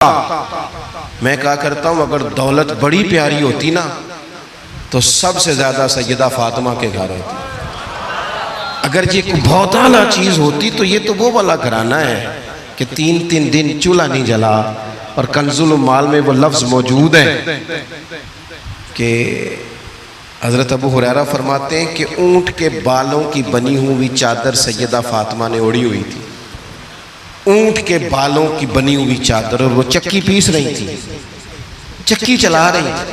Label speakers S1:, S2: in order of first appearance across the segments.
S1: मैं कहा करता हूँ अगर दौलत बड़ी प्यारी होती ना तो सबसे ज्यादा सैयदा फातिमा के घर होती। अगर ये बहुत आला चीज होती तो ये तो वो वाला घराना है कि 3-3 दिन चूल्हा नहीं जला। और कंजुल माल में वो लफ्ज मौजूद है कि हजरत अबू हुरैरा फरमाते हैं कि ऊंट के बालों की बनी हुई चादर सैयदा फातिमा ने ओढ़ी हुई थी। ऊंट के बालों की बनी हुई चादर, और वो चक्की पीस रही थी, चक्की चला रही थी।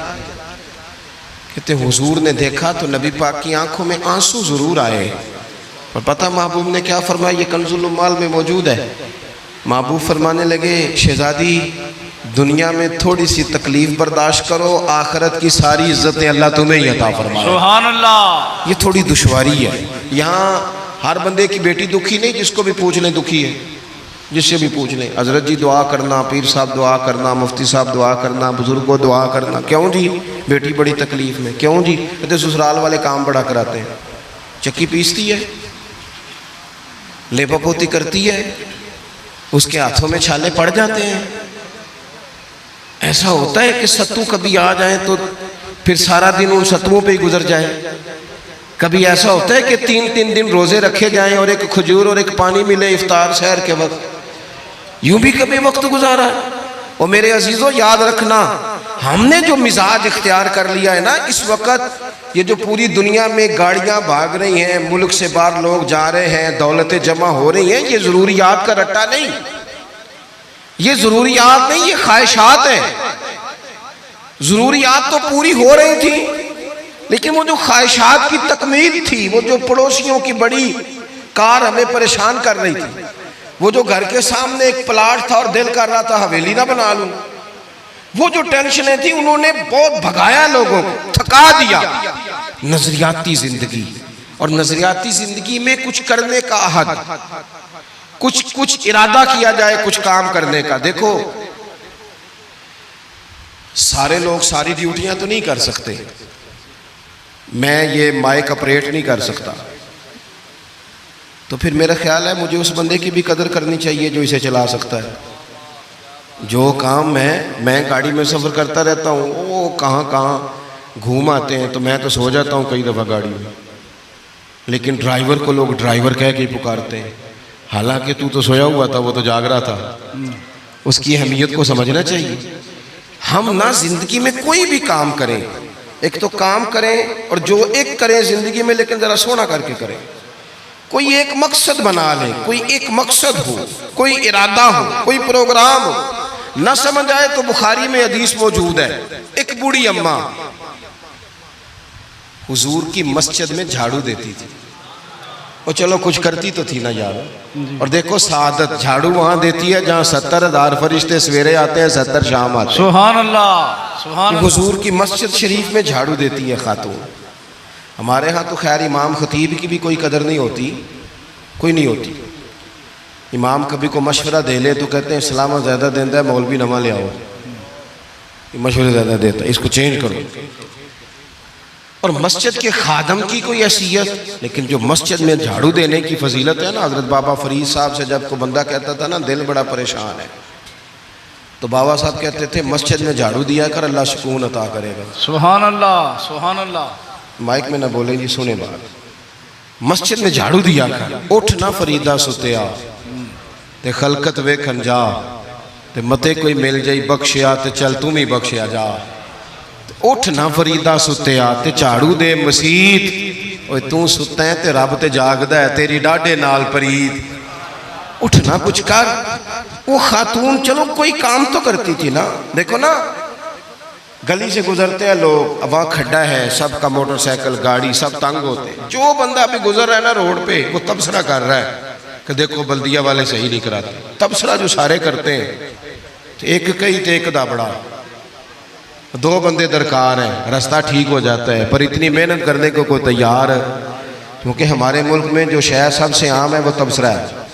S1: कहते हुजूर ने देखा तो नबी पाक की आंखों में आंसू जरूर आए। और पता महबूब ने क्या फरमाया, ये कंजुल माल में मौजूद है। महबूब फरमाने लगे, शहजादी दुनिया में थोड़ी सी तकलीफ बर्दाश्त करो, आखिरत की सारी इज्जतें अल्लाह तुम्हें ही अता फरमाए। सुभान अल्लाह। ये थोड़ी दुश्वारी है। यहाँ हर बंदे की बेटी दुखी नहीं, जिसको भी पूछ लें दुखी है, जिससे भी पूछ लें। हजरत जी दुआ करना, पीर साहब दुआ करना, मुफ्ती साहब दुआ करना, बुजुर्गों दुआ करना। क्यों जी? बेटी बड़ी तकलीफ में। क्यों जी? कहते ससुराल वाले काम बड़ा कराते हैं, चक्की पीसती है, लेपा पोती करती है, उसके हाथों में छाले पड़ जाते हैं। ऐसा होता है कि सत्तू कभी आ जाए तो फिर सारा दिन उन सत्तुओं पे ही गुजर जाए। कभी ऐसा होता है कि 3-3 दिन रोजे रखे जाएं और एक खजूर और एक पानी मिले इफ्तार सहर के वक्त। यूं भी कभी वक्त गुजारा है। और मेरे अजीजों याद रखना, हमने जो मिजाज इख्तियार कर लिया है ना इस वक्त, ये जो पूरी दुनिया में गाड़ियां भाग रही हैं, मुल्क से बाहर लोग जा रहे हैं, दौलतें जमा हो रही हैं, ये जरूरियात का रट्टा नहीं, ये जरूरियात नहीं, ये ख्वाहिशात है। जरूरियात तो पूरी हो रही थी, लेकिन वो जो ख्वाहिशात की तकमील थी, वो जो पड़ोसियों की बड़ी कार हमें परेशान कर रही थी, वो जो घर के सामने एक प्लाट था और दिल कर रहा था हवेली ना बना लूं, वो जो टेंशनें थी, उन्होंने बहुत भगाया लोगों को, थका दिया। नजरियाती जिंदगी, और नजरियाती जिंदगी में कुछ करने का अहद, कुछ इरादा किया जाए कुछ काम करने का। देखो सारे लोग सारी ड्यूटियां तो नहीं कर सकते। मैं ये माइक ऑपरेट नहीं कर सकता, तो फिर मेरा ख्याल है मुझे उस बंदे की भी कदर करनी चाहिए जो इसे चला सकता है। जो काम मैं गाड़ी में सफ़र करता रहता हूँ, वो कहाँ घूम आते हैं, तो मैं तो सो जाता हूँ कई दफ़ा गाड़ी में, लेकिन ड्राइवर को लोग ड्राइवर कह के पुकारते हैं। हालांकि तू तो सोया हुआ था, वो तो जाग रहा था। उसकी अहमियत को समझना चाहिए। हम ना जिंदगी में कोई भी काम करें, एक तो काम करें, और जो एक करें जिंदगी में, लेकिन जरा सोना करके करें। कोई एक मकसद बना ले, कोई एक मकसद हो, कोई इरादा हो, कोई प्रोग्राम हो। न समझ आए तो बुखारी में हदीस मौजूद है, एक बूढ़ी अम्मा हुजूर की मस्जिद में झाड़ू देती थी। और चलो कुछ करती तो थी ना यार। और देखो सादत, झाड़ू वहां देती है जहां 70,000 फरिश्ते सवेरे आते हैं, 70 शाम आते हैं। सुभान अल्लाह, सुभान अल्लाह। हुजूर की मस्जिद शरीफ में झाड़ू देती है खातून। हमारे यहाँ तो खैर इमाम खतीब की भी कोई कदर नहीं होती, कोई नहीं होती। इमाम कभी को मशवरा दे ले तो कहते हैं इस्लाम ज़्यादा देता है, मौलवी नमा ले आओ, मशवरे ज़्यादा देता है, इसको चेंज करो। और मस्जिद के खादम की कोई हैसियत, लेकिन जो मस्जिद में झाड़ू देने की फजीलत है ना, हजरत बाबा फरीद साहब से जब को बंदा कहता था ना दिल बड़ा परेशान है, तो बाबा साहब कहते थे मस्जिद में झाड़ू दिया कर, अल्लाह सुकून अता करेगा। सुभान अल्लाह, सुभान अल्लाह। माइक में ना बोले जी, सुने बात। मस्जिद में झाड़ू दिया कर, उठ ना फरीदा सुतिया ते खलकत वेखन जा, ते मते कोई मिल जाई बख्शिया ते चल तुम ही बख्शिया जा। उठ ना फरीदा सुतिया ते झाड़ू दे मसीत, ओए तू सुता है ते रब ते जागदा है, तेरी डाडे नाल परीत। उठ ना कुछ कर। वो खातून चलो कोई काम तो करती थी ना। देखो ना गली से गुजरते हैं लोग, अब वहाँ खड्डा है, सबका मोटरसाइकिल गाड़ी सब तंग होते हैं। जो बंदा अभी गुजर रहा है ना रोड पे, वो तबसरा कर रहा है कि देखो बल्दिया वाले सही नहीं कराते। तबसरा जो सारे करते हैं, तो एक कई तो एक दाबड़ा, 2 बंदे दरकार हैं, रास्ता ठीक हो जाता है। पर इतनी मेहनत करने को कोई तैयार है, क्योंकि हमारे मुल्क में जो शय सबसे आम है वो तबसरा है।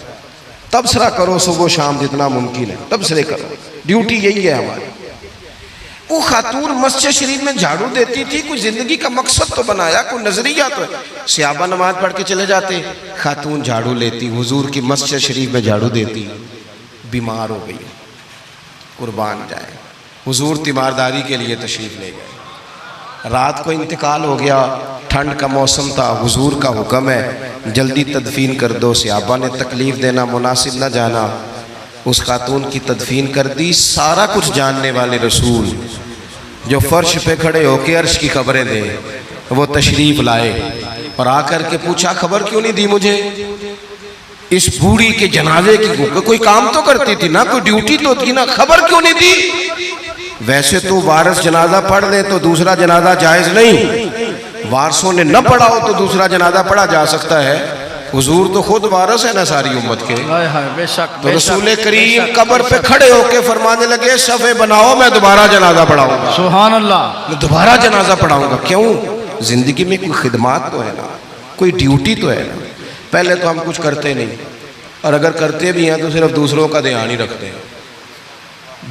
S1: तबसरा करो सुबह शाम जितना मुमकिन है, तबसरे करो, ड्यूटी यही है हमारी। वो खातून मस्जिद शरीफ में झाड़ू देती थी, कोई जिंदगी का मकसद तो बनाया, कोई नजरिया तो है। सहाबा नमाज पढ़ के चले जाते, खातून झाड़ू लेती, हुजूर की मस्जिद शरीफ में झाड़ू देती। बीमार हो गई, कुर्बान जाए। हुजूर तीमारदारी के लिए तशरीफ़ ले गए। रात को इंतकाल हो गया, ठंड का मौसम था। हुजूर का हुक्म है जल्दी तदफीन कर दो। सहाबा ने तकलीफ़ देना मुनासिब न जाना, उस खातून की तदफीन कर दी। सारा कुछ जानने वाले रसूल जो फर्श पे खड़े होके अर्श की खबरें दे, वो तशरीफ़ लाए और आकर के पूछा खबर क्यों नहीं दी मुझे? इस बूढ़ी के जनाजे की कोई काम तो करती थी ना, कोई ड्यूटी तो थी ना, खबर क्यों नहीं दी? वैसे तो वारिस जनाजा पढ़ ले तो दूसरा जनाजा जायज़ नहीं, वारसों ने न पढ़ा हो तो दूसरा जनाजा पढ़ा जा सकता है। हुजूर तो खुद वारिस है ना सारी उम्मत के।
S2: बेशक,
S1: तो रसूल करीम कब्र पे खड़े होके फरमाने लगे सफ़े बनाओ, मैं दोबारा जनाजा पढ़ाऊंगा।
S2: सुभान अल्लाह।
S1: मैं दोबारा जनाजा पढ़ाऊंगा। क्यों? जिंदगी में कोई खिदमत तो है ना, कोई ड्यूटी तो है ना। पहले तो हम कुछ करते नहीं, और अगर करते भी हैं तो सिर्फ दूसरों का ध्यान ही रखते हैं।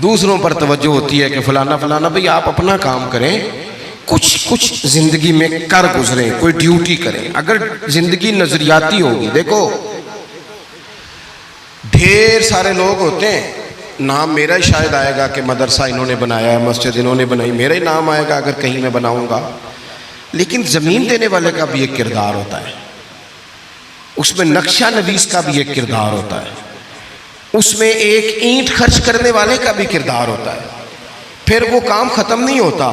S1: दूसरों पर तवज्जो होती है कि फलाना फलाना। भाई आप अपना काम करें, कुछ कुछ जिंदगी में कर गुजरें, कोई ड्यूटी करें। अगर जिंदगी नजरियाती होगी, देखो ढेर सारे लोग होते हैं, नाम मेरा ही शायद आएगा कि मदरसा इन्होंने बनाया है, मस्जिद इन्होंने बनाई, मेरा ही नाम आएगा अगर कहीं मैं बनाऊंगा। लेकिन ज़मीन देने वाले का भी एक किरदार होता है, उसमें नक्शा नवीस का भी एक किरदार होता है, उसमें एक ईंट खर्च करने वाले का भी किरदार होता है। फिर वो काम ख़त्म नहीं होता।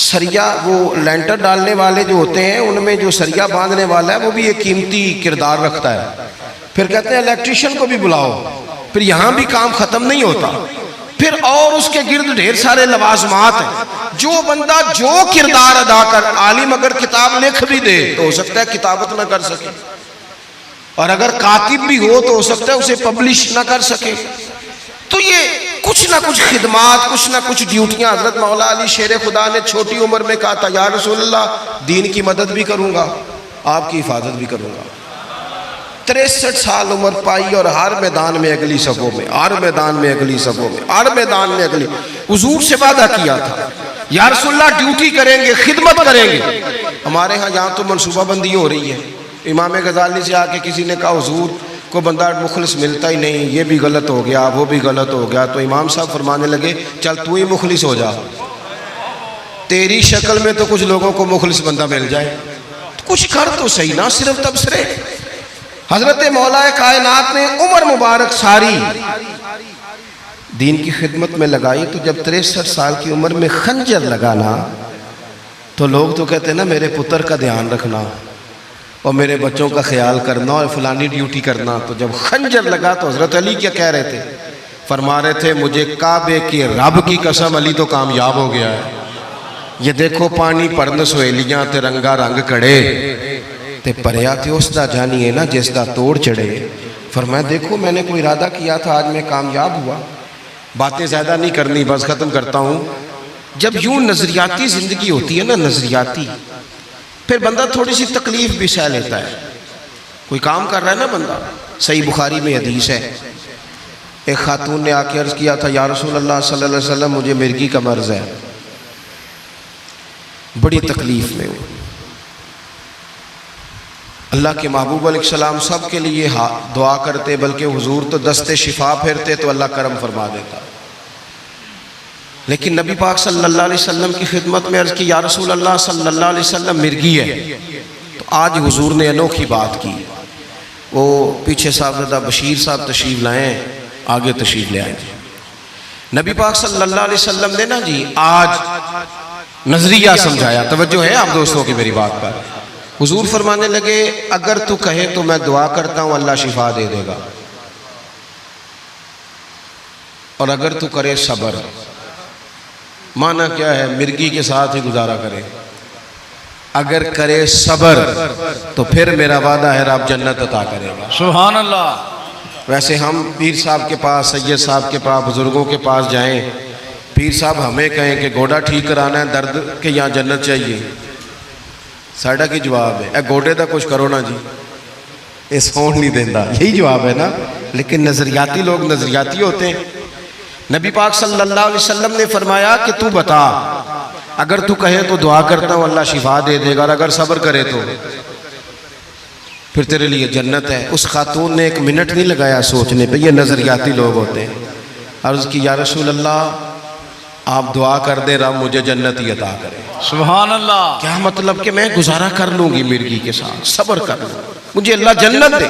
S1: सरिया, वो लेंटर डालने वाले जो होते हैं, उनमें जो सरिया बांधने वाला है वो भी एक कीमती किरदार रखता है। फिर कहते हैं इलेक्ट्रिशियन को भी बुलाओ। फिर यहाँ भी काम ख़त्म नहीं होता। फिर और उसके गिर्द ढेर सारे लवाजमात हैं। जो बंदा जो किरदार अदा कर, आलिम अगर किताब लिख भी दे तो हो सकता है किताबत ना कर सके, और अगर कातिब भी हो तो हो सकता है उसे पब्लिश ना कर सके। तो ये कुछ ना कुछ खिदमात, कुछ ना कुछ ड्यूटियां। हजरत मौला अली शेर खुदा ने छोटी उम्र में कहा था या रसूलल्लाह, दीन की मदद भी करूंगा, आपकी हिफाजत भी करूंगा। 63 साल उम्र पाई और हर मैदान में अगली सफ़ों में, हर मैदान में अगली सफ़ों में, हर मैदान में अगली। हुजूर से वादा किया था या रसूलल्लाह ड्यूटी करेंगे, खिदमत करेंगे। हमारे यहाँ तो मनसूबाबंदी हो रही है। इमाम गजाली से आके किसी ने कहा हुजूर को बंदा मुखलिस मिलता ही नहीं, ये भी गलत हो गया, वो भी गलत हो गया। तो इमाम साहब फरमाने लगे चल तू ही मुखलिस हो जा, तेरी शक्ल में तो कुछ लोगों को मुखलिस बंदा मिल जाए, कुछ कर तो सही ना, सिर्फ तबसरे। हजरत मौला कायनात ने उम्र मुबारक सारी दीन की खिदमत में लगाई। तो जब 63 साल की उम्र में खंजर लगाना, तो लोग तो कहते हैं ना मेरे पुत्र का ध्यान रखना और मेरे बच्चों का ख्याल करना और फलानी ड्यूटी करना। तो जब खंजर लगा तो हजरत अली क्या कह रहे थे? फरमा रहे थे मुझे काबे के रब की कसम, अली तो कामयाब हो गया है। ये देखो पानी परन सहेलियां ते रंगा रंग कड़े ते परया ते उसदा जानिए ना जिसदा तोड़ चढ़े। फरमाया देखो मैंने कोई इरादा किया था, आज मैं कामयाब हुआ। बातें ज़्यादा नहीं करनी, बस ख़त्म करता हूँ। जब यूँ नज़रियाती ज़िंदगी होती है ना, नज़रियाती, फिर बंदा थोड़ी सी तकलीफ भी सह लेता है। कोई काम कर रहा है ना बंदा, सही बुखारी में हदीस है, एक खातून ने आके अर्ज़ किया था या रसूल अल्लाह सल्लल्लाहु अलैहि वसल्लम मुझे मिर्गी का मर्ज़ है, बड़ी तकलीफ़ में हूँ। अल्लाह के महबूब अलैहिस्सलाम सब के लिए दुआ करते, बल्कि हुजूर तो दस्ते शिफा फेरते तो अल्लाह करम फरमा देता। लेकिन नबी पाक सल्लल्लाहु अलैहि वसल्लम की खिदमत में अर्ज़ की या रसूल अल्लाह सल्लल्लाहु अलैहि वसल्लम मिर्गी है। तो आज हुजूर ने अनोखी बात की। वो पीछे साहबजादा बशीर साहब तशरीफ़ लाए, आगे तशरीफ़ ले आए। नबी पाक सल्लल्लाहु अलैहि वसल्लम ने ना जी आज नज़रिया समझाया। तवज्जो है आप दोस्तों की मेरी बात पर? हुजूर फरमाने लगे अगर तू कहे तो मैं दुआ करता हूँ अल्लाह शिफा दे देगा, और अगर तू करे सब्र। माना क्या है? मिर्गी के साथ ही गुजारा करे। अगर करे सब्र तो फिर मेरा वादा है रब जन्नत अता करेगा।
S2: सुभान अल्लाह।
S1: वैसे हम पीर साहब के पास, सैयद साहब के पास, बुजुर्गों के पास जाएं, पीर साहब हमें कहें कि गोडा ठीक कराना है, दर्द के यहाँ जन्नत चाहिए, साढ़ा की जवाब है ए गोडे का कुछ करो ना जी, ये सौन नहीं देता, यही जवाब है ना। लेकिन नज़रियाती लोग नज़रियाती होते हैं। नबी पाक सल्लल्लाहु अलैहि वसल्लम ने फरमाया कि तू बता, अगर तू कहे तो दुआ करता हूँ अल्लाह शिफा दे देगा, और अगर सब्र करे तो फिर तेरे लिए जन्नत है। उस खातून ने 1 मिनट नहीं लगाया सोचने पे। ये नज़रियाती लोग होते हैं। अर्ज़ की या रसूल अल्लाह आप दुआ कर दे रब मुझे जन्नती अता करे।
S2: सुभान अल्लाह।
S1: क्या मतलब कि मैं गुजारा कर लूंगी मिर्गी के साथ, सब्र कर लूँ, मुझे अल्लाह जन्नत दे।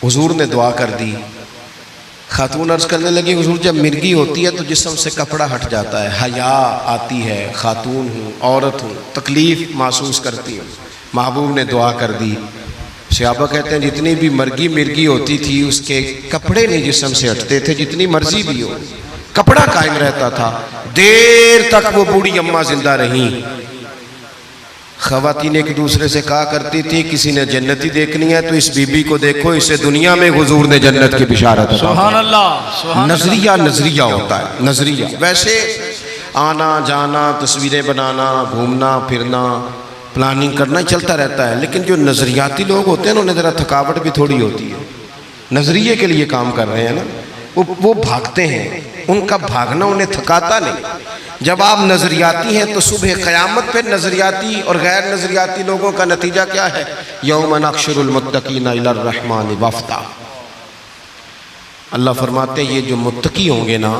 S1: हुजूर ने दुआ कर दी। खातून अर्ज करने लगी हुजूर जब मिर्गी होती है तो जिस्म से कपड़ा हट जाता है, हया आती है, खातून हूँ, औरत हूँ, तकलीफ महसूस करती हूँ। महबूब ने दुआ कर दी। सहाबा कहते हैं जितनी भी मिर्गी होती थी उसके कपड़े नहीं जिस्म से हटते थे, जितनी मर्जी भी हो कपड़ा कायम रहता था। देर तक वो बूढ़ी अम्मा जिंदा रही। खवातीन एक दूसरे से कहा करती थी किसी ने जन्नती देखनी है तो इस बीबी को देखो, इसे दुनिया में हुजूर ने जन्नत की बिशारत दी।
S2: सुभान अल्लाह।
S1: नजरिया होता है, नजरिया। वैसे आना जाना, तस्वीरें बनाना, घूमना फिरना, प्लानिंग करना चलता रहता है, लेकिन जो नजरियाती लोग होते हैं ना उन्हें ज़रा थकावट भी थोड़ी होती है। नजरिए के लिए काम कर रहे हैं ना, वो भागते हैं, उनका भागना उन्हें थकाता नहीं। जब आप नजरियाती हैं तो सुबह क़यामत पे नजरियाती और गैर नजरियाती लोगों का नतीजा क्या है? यौम नहशुरुल मुत्तकीना इलर रहमान वफ़दा। अल्लाह फरमाते हैं ये जो मुत्तकी होंगे ना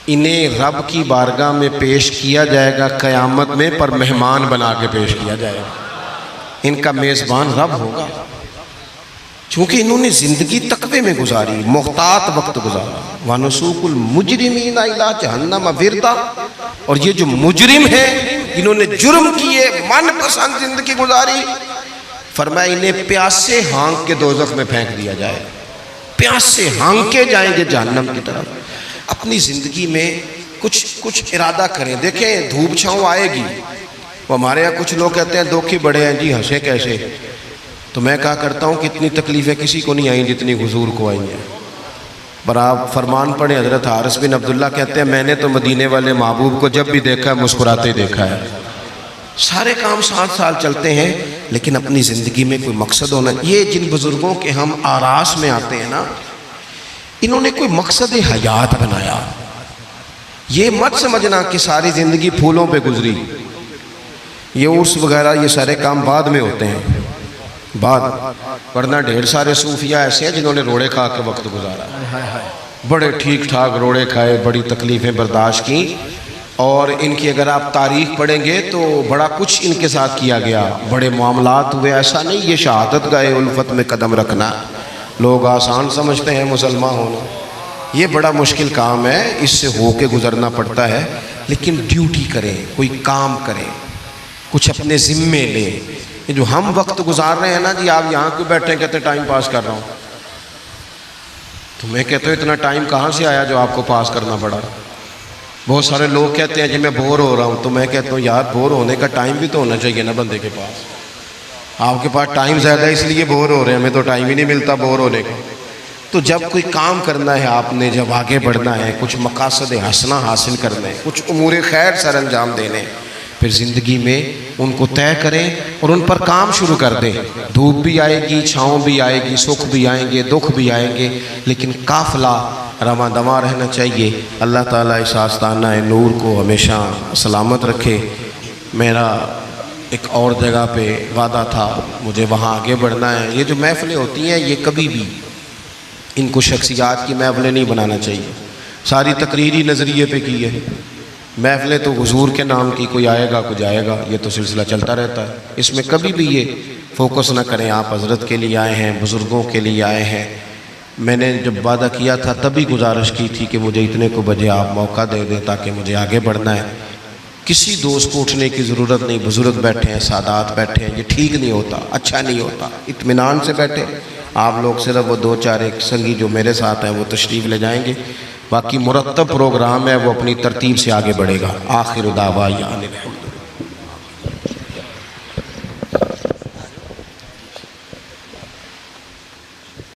S1: इन्हें रब की बारगाह में पेश किया जाएगा क़यामत में, पर मेहमान बना के पेश किया जाएगा। इनका मेज़बान रब होगा, चूँकि इन्होंने ज़िंदगी तकवे में गुजारी, मुख्तात वक्त गुजारा। वनुसूकुल मुजरिमीना इला जहन्नम विरदा। और ये जो मुजरिम है इन्होंने जुर्म किए, मनपसंद जिंदगी गुजारी, फरमाया इन्हें प्यासे हाँक के दोज़ख में फेंक दिया जाए। प्यासे हाँके जाएंगे जहन्नम की तरफ। अपनी ज़िंदगी में कुछ इरादा करें। देखें धूप छाँव आएगी। वो हमारे यहाँ कुछ लोग कहते हैं दुख ही बड़े हैं जी, हंसे कैसे। तो मैं कहा करता हूँ कितनी तकलीफ़ें किसी को नहीं आई जितनी हुजूर को आई हैं। पर आप फरमान पढ़े, हज़रत हारिस बिन अब्दुल्ला कहते हैं मैंने तो मदीने वाले महबूब को जब भी देखा है मुस्कुराते देखा है। सारे काम 7 साल चलते हैं, लेकिन अपनी ज़िंदगी में कोई मकसद होना। ये जिन बुज़ुर्गों के हम आरास में आते हैं ना, इन्होंने कोई मकसद हयात बनाया। ये मत समझना कि सारी ज़िंदगी फूलों पे गुजरी। ये उर्स वगैरह ये सारे काम बाद में होते हैं, बाद। वरना ढेर सारे सूफिया ऐसे हैं जिन्होंने रोड़े खा के वक्त गुजारा, बड़े ठीक ठाक रोड़े खाए, बड़ी तकलीफ़ें बर्दाश्त की। और इनकी अगर आप तारीख़ पढ़ेंगे तो बड़ा कुछ इनके साथ किया गया, बड़े मामलात हुए। ऐसा नहीं ये शहादत गए उल्फत में कदम रखना लोग आसान समझते हैं मुसलमान होना, ये बड़ा मुश्किल काम है, इससे हो के गुजरना पड़ता है। लेकिन ड्यूटी करें, कोई काम करें, कुछ अपने ज़िम्मे लें। ये जो हम वक्त गुजार रहे हैं ना जी, आप यहाँ क्यों बैठे कहते टाइम पास कर रहा हूँ, तो मैं कहता हूँ इतना टाइम कहाँ से आया जो आपको पास करना पड़ा। बहुत सारे लोग कहते हैं जी मैं बोर हो रहा हूँ, तो मैं कहता हूँ यार बोर होने का टाइम भी तो होना चाहिए ना बंदे के पास। आपके पास टाइम ज़्यादा इसलिए बोर हो रहे हैं, हमें तो टाइम ही नहीं मिलता बोर होने का। तो जब कोई काम करना है आपने, जब आगे बढ़ना है, कुछ मकासद हसना हासिल करना है, कुछ उमूर खैर सर अंजाम देने, फिर ज़िंदगी में उनको तय करें और उन पर काम शुरू कर दें। धूप भी आएगी, छाँव भी आएगी, सुख भी आएंगे, दुख भी आएंगे, लेकिन काफ़िला रवां दवां रहना चाहिए। अल्लाह ताला इस आस्ताना नूर को हमेशा सलामत रखे। मेरा एक और जगह पे वादा था, मुझे वहाँ आगे बढ़ना है। ये जो महफ़िलें होती हैं ये कभी भी इनको शख्सियात की महफ़िलें नहीं बनाना चाहिए। सारी तकरीरी नज़रिए पे की है महफ़िलें, तो हुजूर के नाम की, कोई आएगा कोई जाएगा, ये तो सिलसिला चलता रहता है। इसमें कभी भी ये फोकस ना करें। आप हज़रत के लिए आए हैं, बुज़ुर्गों के लिए आए हैं। मैंने जब वादा किया था तभी गुजारिश की थी कि मुझे इतने को बजे आप मौका दे दें ताकि मुझे आगे बढ़ना है। किसी दोस्त को उठने की ज़रूरत नहीं। बुज़ुर्ग बैठे हैं, सादात बैठे हैं, ये ठीक नहीं होता, अच्छा नहीं होता। इत्मीनान से बैठे आप लोग, सिर्फ वो 2-4 एक संगी जो मेरे साथ हैं वो तशरीफ़ ले जाएंगे, बाकी मुरत्तब प्रोग्राम है वो अपनी तरतीब से आगे बढ़ेगा। आखिर दावा या